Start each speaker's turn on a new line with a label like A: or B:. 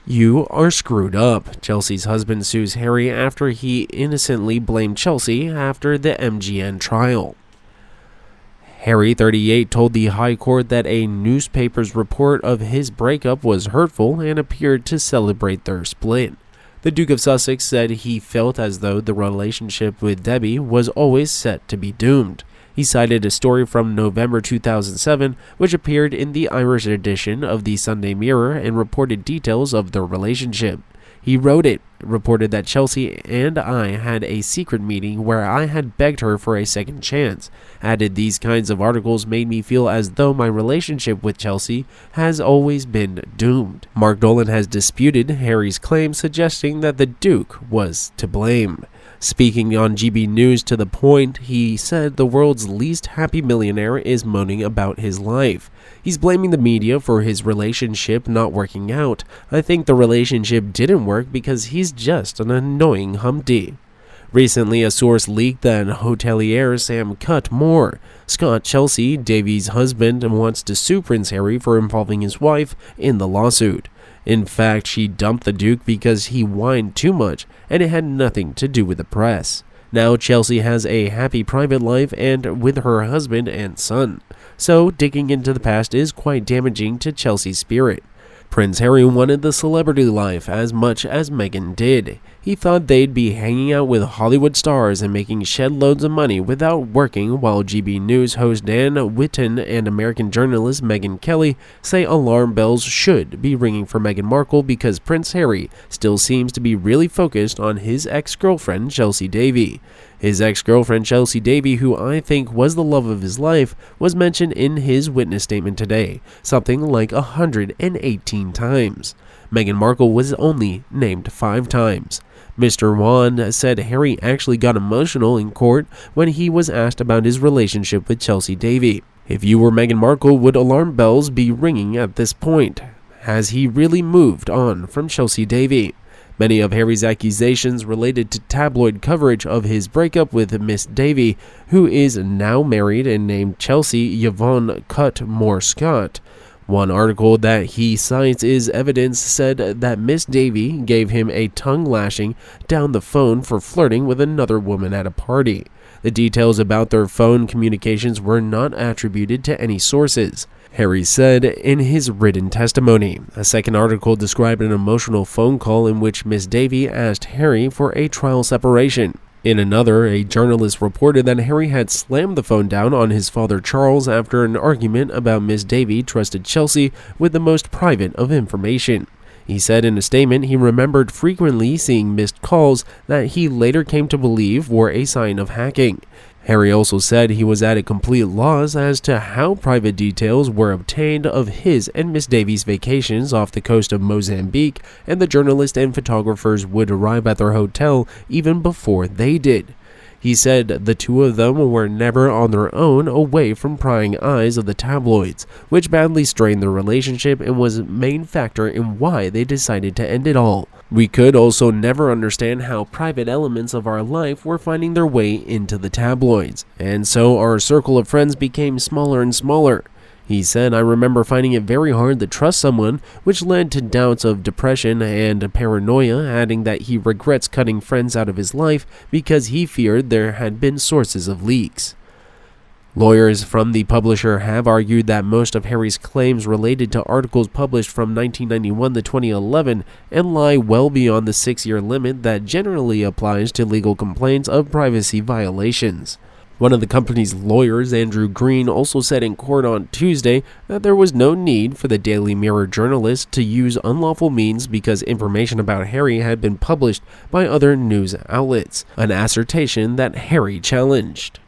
A: "You are screwed up." Chelsy's husband sues Harry after he innocently blamed Chelsy after the MGN trial. Harry, 38, told the High Court that a newspaper's report of his breakup was hurtful and appeared to celebrate their split. The Duke of Sussex said he felt as though the relationship with Deby was always set to be doomed. He cited a story from November 2007, which appeared in the Irish edition of the Sunday Mirror and reported details of their relationship. He wrote it reported that Chelsy and I had a secret meeting where I had begged her for a second chance. Added, "These kinds of articles made me feel as though my relationship with Chelsy has always been doomed." Mark Dolan has disputed Harry's claim, suggesting that the Duke was to blame. Speaking on GB News to the point, he said the world's least happy millionaire is moaning about his life. He's blaming the media for his relationship not working out. "I think the relationship didn't work because he's just an annoying humpty." Recently, a source leaked that hotelier Sam cut more. Scott Chelsy, Deby's husband, wants to sue Prince Harry for involving his wife in the lawsuit. In fact, she dumped the Duke because he whined too much, and it had nothing to do with the press. Now Chelsy has a happy private life and with her husband and son. So digging into the past is quite damaging to Chelsy's spirit. Prince Harry wanted the celebrity life as much as Meghan did. He thought they'd be hanging out with Hollywood stars and making shed loads of money without working, while GB News host Dan Whitten and American journalist Megyn Kelly say alarm bells should be ringing for Meghan Markle because Prince Harry still seems to be really focused on his ex-girlfriend Chelsy Deby. His ex-girlfriend Chelsy Deby, who I think was the love of his life, was mentioned in his witness statement today, something like 118 times. Meghan Markle was only named 5 times. Mr. Wan said Harry actually got emotional in court when he was asked about his relationship with Chelsy Deby. "If you were Meghan Markle, would alarm bells be ringing at this point? Has he really moved on from Chelsy Deby?" Many of Harry's accusations related to tabloid coverage of his breakup with Miss Deby, who is now married and named Chelsy Yvonne Cutmore Scott. One article that he cites is evidence said that Miss Deby gave him a tongue lashing down the phone for flirting with another woman at a party. The details about their phone communications were not attributed to any sources, Harry said in his written testimony. A second article described an emotional phone call in which Miss Deby asked Harry for a trial separation. In another, a journalist reported that Harry had slammed the phone down on his father Charles after an argument about Miss Deby trusted Chelsy with the most private of information. He said in a statement he remembered frequently seeing missed calls that he later came to believe were a sign of hacking. Harry also said he was at a complete loss as to how private details were obtained of his and Miss Davy's vacations off the coast of Mozambique, and the journalists and photographers would arrive at their hotel even before they did. He said the two of them were never on their own away from prying eyes of the tabloids, which badly strained their relationship and was a main factor in why they decided to end it all. "We could also never understand how private elements of our life were finding their way into the tabloids, and so our circle of friends became smaller and smaller." He said, "I remember finding it very hard to trust someone, which led to doubts of depression and paranoia," adding that he regrets cutting friends out of his life because he feared there had been sources of leaks. Lawyers from the publisher have argued that most of Harry's claims related to articles published from 1991 to 2011 and lie well beyond the 6-year limit that generally applies to legal complaints of privacy violations. One of the company's lawyers, Andrew Green, also said in court on Tuesday that there was no need for the Daily Mirror journalist to use unlawful means because information about Harry had been published by other news outlets, an assertion that Harry challenged.